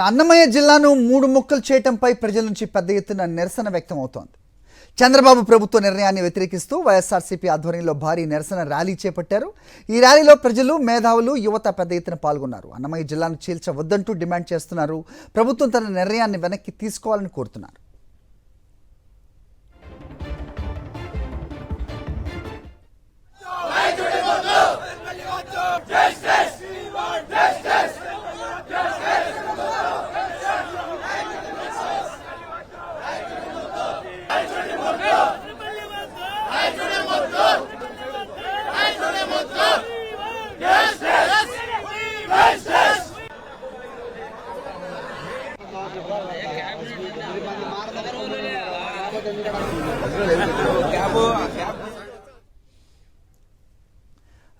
అన్నమయ్య జిల్లాను మూడు ముక్కలు చేయటంపై ప్రజల నుంచి పెద్ద ఎత్తున నిరసన వ్యక్తమవుతోంది. చంద్రబాబు ప్రభుత్వ నిర్ణయాన్ని వ్యతిరేకిస్తూ వైఎస్ఆర్సీపీ ఆధ్వర్యంలో భారీ నిరసన ర్యాలీ చేపట్టారు. ఈ ర్యాలీలో ప్రజలు, మేధావులు, యువత పెద్ద ఎత్తున పాల్గొన్నారు. అన్నమయ్య జిల్లాను చీల్చవద్దంటూ డిమాండ్ చేస్తున్నారు. ప్రభుత్వం తన నిర్ణయాన్ని వెనక్కి తీసుకోవాలని కోరుతున్నారు.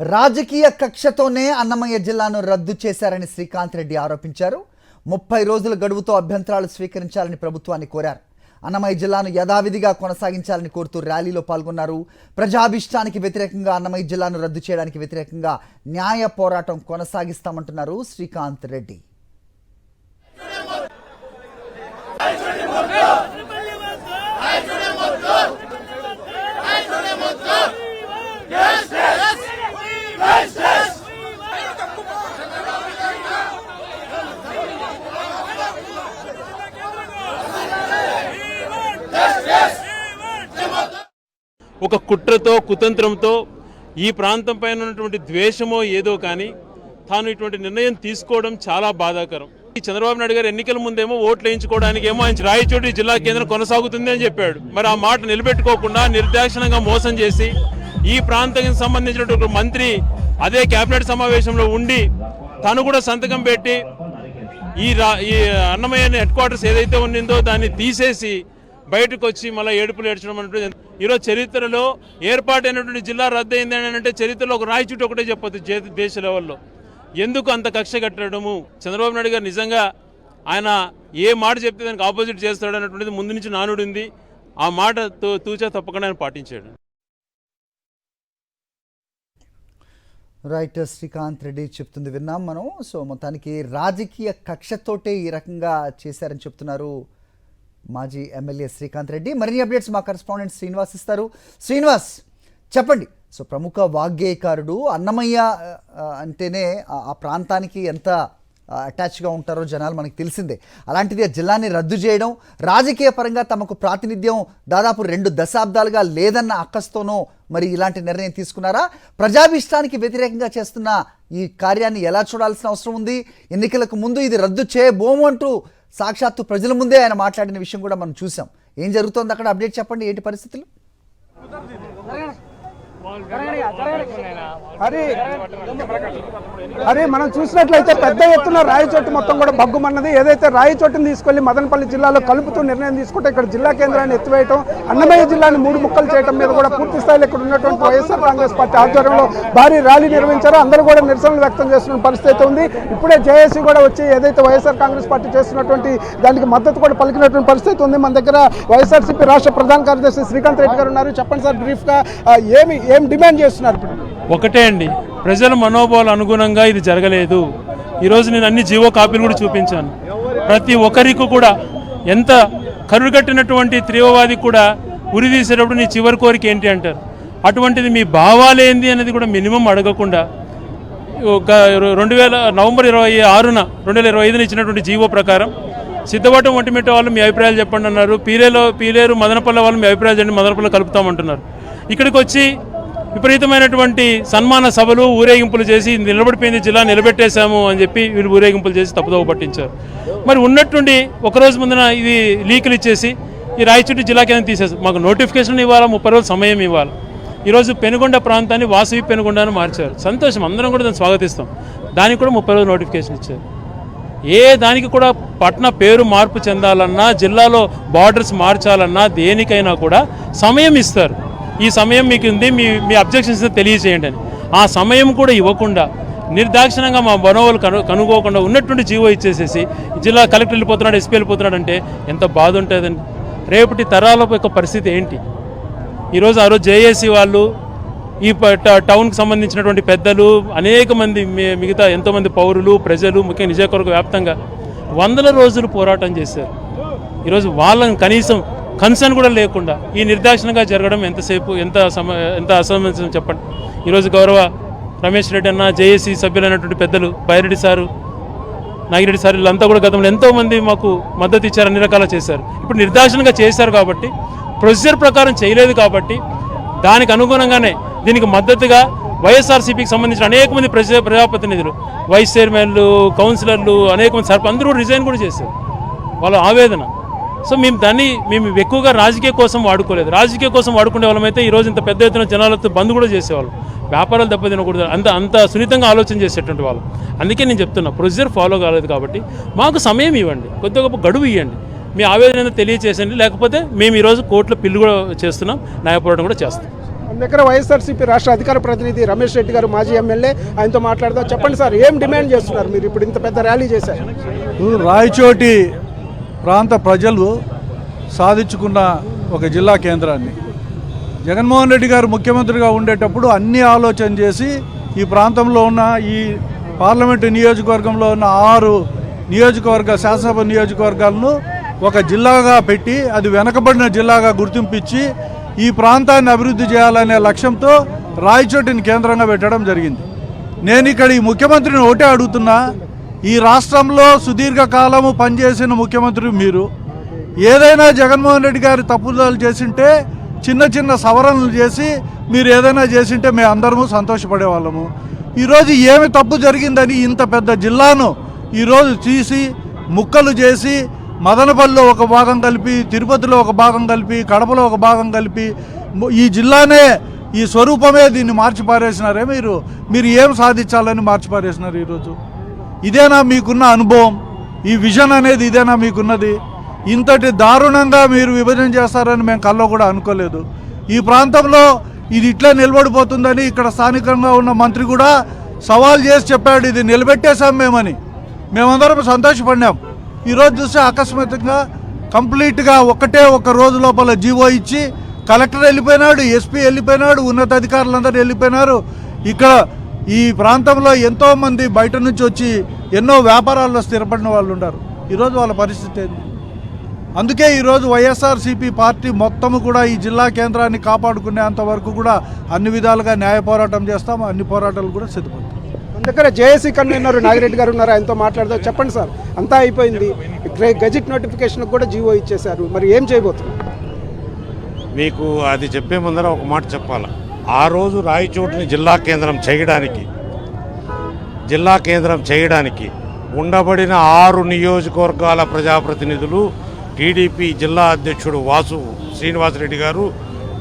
రాజకీయ కక్షతోనే అన్నమయ్య జిల్లాను రద్దు చేశారని శ్రీకాంత్ రెడ్డి ఆరోపించారు. 30 రోజుల గడువుతో అభ్యంతరాలు స్వీకరించాలని ప్రభుత్వాన్ని కోరారు. అన్నమయ్య జిల్లాను యథావిధిగా కొనసాగించాలని కోరుతూ ర్యాలీలో పాల్గొన్నారు. ప్రజాభిష్టానికి వ్యతిరేకంగా అన్నమయ్య జిల్లాను రద్దు చేయడానికి వ్యతిరేకంగా న్యాయ పోరాటం కొనసాగిస్తామంటున్నారు శ్రీకాంత్ రెడ్డి. ఒక కుట్రతో, కుతంత్రంతో ఈ ప్రాంతం పైన ఉన్నటువంటి ద్వేషమో ఏదో కానీ తాను ఇటువంటి నిర్ణయం తీసుకోవడం చాలా బాధాకరం. చంద్రబాబు నాయుడు గారు ఎన్నికల ముందేమో ఓట్లు వేయించుకోవడానికి ఏమో ఆయన రాయచోటి జిల్లా కేంద్రం కొనసాగుతుంది అని చెప్పాడు. మరి ఆ మాట నిలబెట్టుకోకుండా నిర్దాక్షిణంగా మోసం చేసి ఈ ప్రాంతానికి సంబంధించినటువంటి మంత్రి అదే కేబినెట్ సమావేశంలో ఉండి తను కూడా సంతకం పెట్టి ఈ అన్నమయ్య హెడ్ క్వార్టర్స్ ఏదైతే ఉండిందో దాన్ని తీసేసి బయటకు వచ్చి మళ్ళీ ఏడుపులు ఏడ్చడం అంటే ఈరోజు చరిత్రలో ఏర్పాటైనటువంటి జిల్లా రద్దయింది అని అంటే చరిత్రలో ఒక రాయచూటి ఒకటే చెప్పొచ్చు దేశ లెవెల్లో. ఎందుకు అంత కక్ష కట్టడము? చంద్రబాబు నాయుడు గారు నిజంగా ఆయన ఏ మాట చెప్తే దానికి ఆపోజిట్ చేస్తాడు అన్నటువంటిది ముందు నుంచి నానుడు ఉంది. ఆ మాట తూచా తప్పకుండా ఆయన పాటించాడు. రైట్, శ్రీకాంత్ రెడ్డి చెప్తుంది విన్నాం మనం. సో మొత్తానికి రాజకీయ కక్షతోటే ఈ రకంగా చేశారని చెప్తున్నారు మాజీ ఎమ్మెల్యే శ్రీకాంత్ రెడ్డి. మరిన్ని అప్డేట్స్ మా కరెస్పాండెంట్ శ్రీనివాస్ ఇస్తారు. శ్రీనివాస్, చెప్పండి. సో ప్రముఖ వాగ్గేయకారుడు, అన్నమయ్య అంటేనే ఆ ప్రాంతానికి ఎంత అటాచ్గా ఉంటారో జనాలు మనకు తెలిసిందే. అలాంటిది ఆ జిల్లాని రద్దు చేయడం, రాజకీయ పరంగా తమకు ప్రాతినిధ్యం దాదాపు 2 దశాబ్దాలుగా లేదన్న అక్కస్తోనో మరి ఇలాంటి నిర్ణయం తీసుకున్నారా? ప్రజాభిష్టానికి వ్యతిరేకంగా చేస్తున్న ఈ కార్యాన్ని ఎలా చూడాల్సిన అవసరం ఉంది? ఎన్నికలకు ముందు ఇది రద్దు చేయబోము అంటూ సాక్షాత్తు ప్రజల ముందే ఆయన మాట్లాడిన విషయం కూడా మనం చూసాం. ఏం జరుగుతోంది అక్కడ? అప్డేట్ చెప్పండి, ఏంటి పరిస్థితులు? అరే మనం చూసినట్లయితే పెద్ద ఎత్తున రాయచోటు మొత్తం కూడా బగ్గుమన్నది. ఏదైతే రాయచోటుని తీసుకెళ్లి మదనపల్లి జిల్లాలో కలుపుతూ నిర్ణయం తీసుకుంటే ఇక్కడ జిల్లా కేంద్రాన్ని ఎత్తివేయటం, అన్నమయ్య జిల్లాని 3 ముక్కలు చేయడం మీద కూడా పూర్తి స్థాయిలో ఇక్కడ ఉన్నటువంటి వైఎస్ఆర్ కాంగ్రెస్ పార్టీ ఆధ్వర్యంలో భారీ ర్యాలీ నిర్వహించారో అందరూ కూడా నిరసనలు వ్యక్తం చేస్తున్న పరిస్థితి ఉంది. ఇప్పుడే జేఏసీ కూడా వచ్చి ఏదైతే వైఎస్ఆర్ కాంగ్రెస్ పార్టీ చేస్తున్నటువంటి దానికి మద్దతు కూడా పలికినటువంటి పరిస్థితి ఉంది. మన దగ్గర వైఎస్ఆర్సీపీ రాష్ట్ర ప్రధాన కార్యదర్శి శ్రీకాంత్ రెడ్డి గారు ఉన్నారు. చెప్పండి సార్, బ్రీఫ్గా ఏం డిమాండ్ చేస్తున్నారు? ఒకటే అండి, ప్రజల మనోభావాల అనుగుణంగా ఇది జరగలేదు. ఈరోజు నేను అన్ని జీవో కాపీలు కూడా చూపించాను. ప్రతి ఒక్కరికి కూడా ఎంత కరుడుగట్టినటువంటి తీవ్రవాది కూడా ఉరి తీసేటప్పుడు నీ చివరి కోరిక ఏంటి అంటారు. అటువంటిది మీ భావాలేంది అనేది కూడా మినిమం అడగకుండా నవంబర్ 26న 2025 ఇచ్చినటువంటి జీవో ప్రకారం సిద్ధవటం ఒంటిమిట్ట వాళ్ళు మీ అభిప్రాయాలు చెప్పండి అన్నారు. పీలేరు మదనపల్లి వాళ్ళు మీ అభిప్రాయాలు చెప్పండి, మదనపల్లి కలుపుతామంటున్నారు. ఇక్కడికి వచ్చి విపరీతమైనటువంటి సన్మాన సభలు, ఊరేగింపులు చేసి నిలబడిపోయింది జిల్లా నిలబెట్టేశాము అని చెప్పి వీళ్ళు ఊరేగింపులు చేసి తప్పుదోవ పట్టించారు. మరి ఉన్నట్టుండి ఒకరోజు ముందున ఇది లీకులు ఇచ్చేసి ఈ రాయచోటి జిల్లా కేంద్రం తీసేసి మాకు నోటిఫికేషన్ ఇవ్వాలా, 30 రోజులు సమయం ఇవ్వాలి. ఈరోజు పెనుగొండ ప్రాంతాన్ని వాసవి పెనుగొండను మార్చారు. సంతోషం, అందరం కూడా దాన్ని స్వాగతిస్తాం. దానికి కూడా 30 రోజులు నోటిఫికేషన్ ఇచ్చారు. ఏ దానికి కూడా పట్టణ పేరు మార్పు చెందాలన్నా, జిల్లాలో బార్డర్స్ మార్చాలన్నా, దేనికైనా కూడా సమయం ఇస్తారు. ఈ సమయం మీకు ఉంది, మీ అబ్జెక్షన్స్ తెలియజేయండి అని. ఆ సమయం కూడా ఇవ్వకుండా నిర్దాక్షిణంగా మా మనోవాళ్ళు కనుగోకుండా ఉన్నటువంటి జీవో ఇచ్చేసేసి జిల్లా కలెక్టర్ వెళ్ళిపోతున్నాడు, ఎస్పీ వెళ్ళిపోతున్నాడు అంటే ఎంత బాధ ఉంటుందండి. రేపటి తరాల యొక్క పరిస్థితి ఏంటి? ఈరోజు ఆ రోజు జేఏసీ వాళ్ళు, ఈ టౌన్కి సంబంధించినటువంటి పెద్దలు, అనేక మంది మిగతా ఎంతోమంది పౌరులు, ప్రజలు, ముఖ్యంగా నియోజకవర్గ వ్యాప్తంగా వందల రోజులు పోరాటం చేశారు. ఈరోజు వాళ్ళని కనీసం కన్సర్న్ కూడా లేకుండా ఈ నిర్దాక్షిణంగా జరగడం ఎంత అసమంజసం చెప్పండి. ఈరోజు గౌరవ రమేష్ రెడ్డి అన్న, జేఏసీ సభ్యులైనటువంటి పెద్దలు బైరెడ్డి సారు, నాగిరెడ్డి సార్, వీళ్ళంతా కూడా గతంలో ఎంతోమంది మాకు మద్దతు ఇచ్చారు, అన్ని రకాలు చేశారు. ఇప్పుడు నిర్దాక్షిణంగా చేశారు కాబట్టి, ప్రొసీజర్ ప్రకారం చేయలేదు కాబట్టి, దానికి అనుగుణంగానే దీనికి మద్దతుగా వైఎస్ఆర్సీపీకి సంబంధించిన అనేక మంది ప్రజాప్రతినిధులు, వైస్ చైర్మన్లు, కౌన్సిలర్లు, అనేక మంది అందరూ కూడా రిజైన్ కూడా చేశారు. వాళ్ళ ఆవేదన. సో మేము ఎక్కువగా రాజకీయ కోసం వాడుకోలేదు. రాజకీయ కోసం వాడుకునే వాళ్ళమైతే ఈరోజు ఇంత పెద్ద ఎత్తున జనాలతో బంద్ కూడా చేసేవాళ్ళు. వ్యాపారాలు దెబ్బతినకూడదు, అంత సున్నితంగా ఆలోచన చేసేటువంటి వాళ్ళు. అందుకే నేను చెప్తున్నా, ప్రొసీజర్ ఫాలో కాలేదు కాబట్టి మాకు సమయం ఇవ్వండి, కొద్దిగా గొప్ప గడువు ఇవ్వండి, మీ ఆవేదన తెలియచేసండి. లేకపోతే మేము ఈరోజు కోర్టులో పిల్లు కూడా చేస్తున్నాం, న్యాయ పోరాటం కూడా చేస్తాం. మన దగ్గర వైఎస్ఆర్సీపీ రాష్ట్ర అధికార ప్రతినిధి రమేష్ రెడ్డి గారు, మాజీ ఎమ్మెల్యే, ఆయనతో మాట్లాడదాం. చెప్పండి సార్, ఏం డిమాండ్ చేస్తున్నారు మీరు? ఇప్పుడు ఇంత పెద్ద ర్యాలీ చేశారు. రాయచోటి ప్రాంత ప్రజలు సాధించుకున్న ఒక జిల్లా కేంద్రాన్ని జగన్మోహన్ రెడ్డి గారు ముఖ్యమంత్రిగా ఉండేటప్పుడు అన్ని ఆలోచన చేసి ఈ ప్రాంతంలో ఉన్న ఈ పార్లమెంటు నియోజకవర్గంలో ఉన్న 6 శాసనసభ నియోజకవర్గాలను ఒక జిల్లాగా పెట్టి అది వెనకబడిన జిల్లాగా గుర్తింపించి ఈ ప్రాంతాన్ని అభివృద్ధి చేయాలనే లక్ష్యంతో రాయచోటిని కేంద్రంగా పెట్టడం జరిగింది. నేను ఇక్కడ ఈ ముఖ్యమంత్రిని ఒకటే అడుగుతున్నా, ఈ రాష్ట్రంలో సుదీర్ఘకాలము పనిచేసిన ముఖ్యమంత్రి మీరు, ఏదైనా జగన్మోహన్ రెడ్డి గారి తప్పుదలు చేసింటే చిన్న సవరణలు చేసి మీరు ఏదైనా చేసింటే మేము అందరము సంతోషపడే వాళ్ళము. ఈరోజు ఏమి తప్పు జరిగిందని ఇంత పెద్ద జిల్లాను ఈరోజు తీసి ముక్కలు చేసి మదనపల్లిలో ఒక భాగం కలిపి, తిరుపతిలో ఒక భాగం కలిపి, కడపలో ఒక భాగం కలిపి ఈ జిల్లానే, ఈ స్వరూపమే దీన్ని మార్చిపారేసినారే మీరు ఏం సాధించాలని మార్చిపారేసినారు ఈరోజు? ఇదేనా మీకున్న అనుభవం? ఈ విజన్ అనేది ఇదేనా మీకున్నది? ఇంతటి దారుణంగా మీరు విభజన చేస్తారని మేము కల్లో కూడా అనుకోలేదు. ఈ ప్రాంతంలో ఇది ఇట్లా నిలబడిపోతుందని ఇక్కడ స్థానికంగా ఉన్న మంత్రి కూడా సవాల్ చేసి చెప్పాడు, ఇది నిలబెట్టేశాం మేమందరం సంతోషపడినాం. ఈరోజు చూస్తే అకస్మాత్తుగా కంప్లీట్గా ఒక రోజు లోపల జీవో ఇచ్చి కలెక్టర్ వెళ్ళిపోయినాడు, ఎస్పీ వెళ్ళిపోయినాడు, ఉన్నతాధికారులందరూ వెళ్ళిపోయినారు. ఇక్కడ ఈ ప్రాంతంలో ఎంతోమంది బయట నుంచి వచ్చి ఎన్నో వ్యాపారాల్లో స్థిరపడిన వాళ్ళు ఉన్నారు. ఈరోజు వాళ్ళ పరిస్థితి ఏంది? అందుకే ఈరోజు వైఎస్ఆర్సీపీ పార్టీ మొత్తము కూడా ఈ జిల్లా కేంద్రాన్ని కాపాడుకునేంత వరకు కూడా అన్ని విధాలుగా న్యాయ పోరాటం చేస్తాం, అన్ని పోరాటాలు కూడా సిద్ధపడతాం. మన దగ్గర జేఏసీ కన్వీనర్ నాగిరెడ్డి గారు ఉన్నారు, ఆయనతో మాట్లాడదాం. చెప్పండి సార్, అంతా అయిపోయింది, గెజిట్ నోటిఫికేషన్ కూడా జీవో ఇచ్చేశారు, మరి ఏం చేయబోతున్నారు? మీకు అది చెప్పే ముందర ఒక మాట చెప్పాలి. ఆ రోజు రాయచోటిని జిల్లా కేంద్రం చేయడానికి ఉండబడిన 6 నియోజకవర్గాల ప్రజాప్రతినిధులు, టీడీపీ జిల్లా అధ్యక్షుడు వాసు శ్రీనివాసరెడ్డి గారు,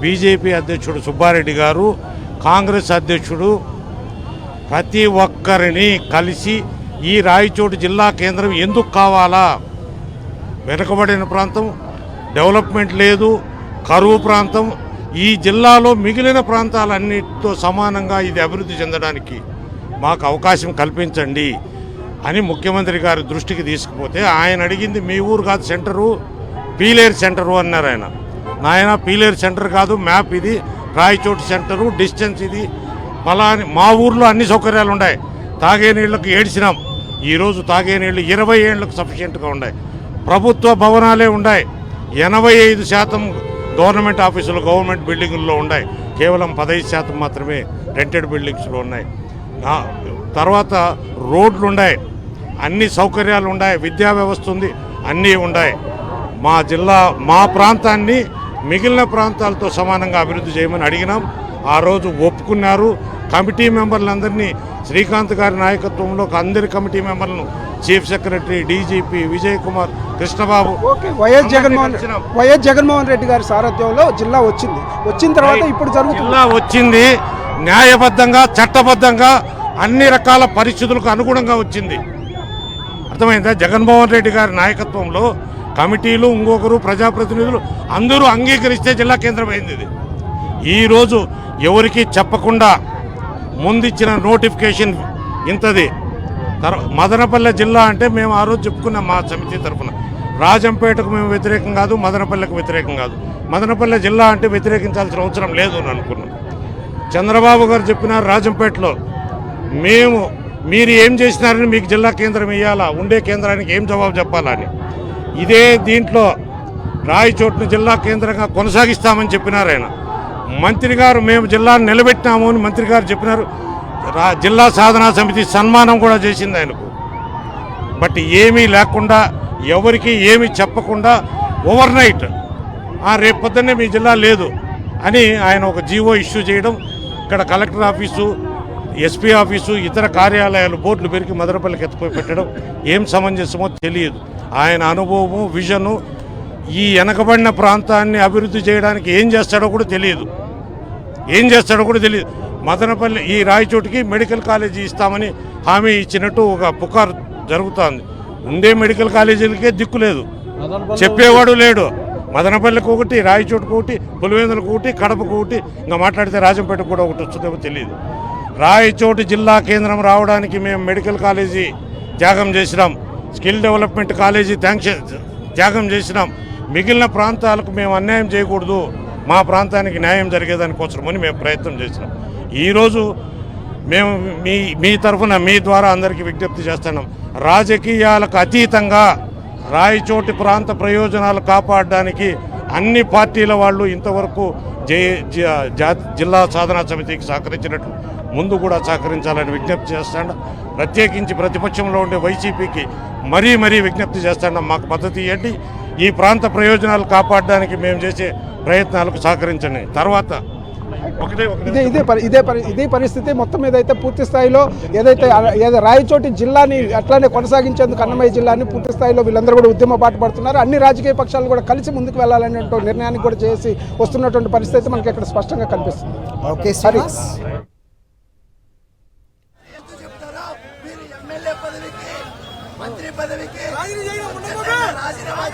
బీజేపీ అధ్యక్షుడు సుబ్బారెడ్డి గారు, కాంగ్రెస్ అధ్యక్షుడు ప్రతి ఒక్కరిని కలిసి ఈ రాయచోటి జిల్లా కేంద్రం ఎందుకు కావాలా, వెనుకబడిన ప్రాంతం, డెవలప్మెంట్ లేదు, కరువు ప్రాంతం, ఈ జిల్లాలో మిగిలిన ప్రాంతాలన్నిటితో సమానంగా ఇది అభివృద్ధి చెందడానికి మాకు అవకాశం కల్పించండి అని ముఖ్యమంత్రి గారి దృష్టికి తీసుకుపోతే ఆయన అడిగింది మీ ఊరు కాదు సెంటరు, పీలేరు సెంటరు అన్నారు. నాయన పీలేరు సెంటర్ కాదు, మ్యాప్ ఇది, రాయచోటి సెంటరు, డిస్టెన్స్ ఇది, మళ్ళీ మా ఊర్లో అన్ని సౌకర్యాలు ఉన్నాయి. తాగే నీళ్లకు ఏడ్చినాం, ఈరోజు తాగే నీళ్లు 20 ఏళ్లకు సఫిషియెంట్గా ఉన్నాయి. ప్రభుత్వ భవనాలే ఉన్నాయి, 85% గవర్నమెంట్ ఆఫీసులు గవర్నమెంట్ బిల్డింగుల్లో ఉన్నాయి, కేవలం 15% మాత్రమే రెంటెడ్ బిల్డింగ్స్లో ఉన్నాయి. తర్వాత రోడ్లు ఉన్నాయి, అన్ని సౌకర్యాలు ఉన్నాయి, విద్యా వ్యవస్థ ఉంది, అన్నీ ఉన్నాయి. మా జిల్లా, మా ప్రాంతాన్ని మిగిలిన ప్రాంతాలతో సమానంగా అభివృద్ధి చేయమని అడిగినాం. ఆ రోజు ఒప్పుకున్నారు. కమిటీ మెంబర్లందరినీ శ్రీకాంత్ గారి నాయకత్వంలో అందరి కమిటీ మెంబర్లను, chief secretary, DGP, Vijay Kumar, Krishnababu, YS Jaganmohan Reddy గారి సారథ్యంలో జిల్లా వచ్చిన తర్వాత ఇప్పుడు జిల్లా వచ్చింది. న్యాయబద్ధంగా, చట్టబద్ధంగా, అన్ని రకాల పరిస్థితులకు అనుగుణంగా వచ్చింది. అర్థమైందా? జగన్మోహన్ రెడ్డి గారి నాయకత్వంలో కమిటీలు, ఇంకొకరు, ప్రజాప్రతినిధులు అందరూ అంగీకరిస్తే జిల్లా కేంద్రం అయింది. ఇది ఈరోజు ఎవరికి చెప్పకుండా ముందిచ్చిన నోటిఫికేషన్ ఇంతది. మదనపల్లె జిల్లా అంటే మేము ఆ రోజు చెప్పుకున్నాం మా సమితి తరఫున, రాజంపేటకు మేము వ్యతిరేకం కాదు, మదనపల్లెకు వ్యతిరేకం కాదు. మదనపల్లె జిల్లా అంటే వ్యతిరేకించాల్సిన అవసరం లేదు అని అనుకున్నాం. చంద్రబాబు గారు చెప్పినారు రాజంపేటలో, మేము మీరు ఏం చేసినారని మీకు జిల్లా కేంద్రం ఇవ్వాలా, ఉండే కేంద్రానికి ఏం జవాబు చెప్పాలని. ఇదే దీంట్లో రాయచోటును జిల్లా కేంద్రంగా కొనసాగిస్తామని చెప్పినారు ఆయన. మంత్రి గారు మేము జిల్లాను నిలబెట్టినాము అని మంత్రి గారు చెప్పినారు. జిల్లా సాధనా సమితి సన్మానం కూడా చేసింది ఆయనకు. బట్ ఏమీ లేకుండా, ఎవరికి ఏమీ చెప్పకుండా ఓవర్ నైట్ రేపు పొద్దున్నే మీ జిల్లా లేదు అని ఆయన ఒక జీవో ఇష్యూ చేయడం, ఇక్కడ కలెక్టర్ ఆఫీసు, ఎస్పీ ఆఫీసు, ఇతర కార్యాలయాలు బోర్డులు పెరిగి మదనపల్లికి ఎత్తుపోయి పెట్టడం ఏం సమంజసమో తెలియదు. ఆయన అనుభవము, విజను, ఈ వెనకబడిన ప్రాంతాన్ని అభివృద్ధి చేయడానికి ఏం చేస్తాడో కూడా తెలియదు. మదనపల్లి ఈ రాయచోటికి మెడికల్ కాలేజీ ఇస్తామని హామీ ఇచ్చినట్టు ఒక పుకారు జరుగుతోంది. ఉండే మెడికల్ కాలేజీలకే దిక్కు లేదు, చెప్పేవాడు లేడు. మదనపల్లికి ఒకటి, రాయచోటుకు ఒకటి, పులివెందులకు ఒకటి, కడపకు ఒకటి, ఇంకా మాట్లాడితే రాజంపేటకు కూడా ఒకటి వస్తుందేమో తెలియదు. రాయచోటి జిల్లా కేంద్రం రావడానికి మేము మెడికల్ కాలేజీ త్యాగం చేసినాం, స్కిల్ డెవలప్మెంట్ కాలేజీ త్యాగం చేసినాం. మిగిలిన ప్రాంతాలకు మేము అన్యాయం చేయకూడదు, మా ప్రాంతానికి న్యాయం జరిగేదానికోసమని మేము ప్రయత్నం చేసినాం. ఈరోజు మేము మీ తరఫున మీ ద్వారా అందరికీ విజ్ఞప్తి చేస్తున్నాం, రాజకీయాలకు అతీతంగా రాయచోటి ప్రాంత ప్రయోజనాలు కాపాడడానికి అన్ని పార్టీల వాళ్ళు ఇంతవరకు జిల్లా సాధనా సమితికి సహకరించినట్లు ముందు కూడా సహకరించాలని విజ్ఞప్తి చేస్తాను. ప్రత్యేకించి ప్రతిపక్షంలో ఉండే వైసీపీకి మరీ విజ్ఞప్తి చేస్తాను, మాకు మద్దతు ఇవ్వండి, ఈ ప్రాంత ప్రయోజనాలు కాపాడడానికి మేము చేసే ప్రయత్నాలకు సహకరించండి. తర్వాత ఇదే పరిస్థితి మొత్తం మీద అయితే పూర్తి స్థాయిలో ఏదైతే రాయచోటి జిల్లాని అట్లానే కొనసాగించేందుకు అన్నమయ్య జిల్లాని పూర్తి స్థాయిలో వీళ్ళందరూ కూడా ఉద్యమ బాట పడుతున్నారు. అన్ని రాజకీయ పక్షాలు కూడా కలిసి ముందుకు వెళ్ళాలనే నిర్ణయానికి కూడా చేసి వస్తున్నటువంటి పరిస్థితి మనకి ఇక్కడ స్పష్టంగా కనిపిస్తుంది. ఓకే శ్రీనివాస్. మంత్రి పదవికి రాజీనామా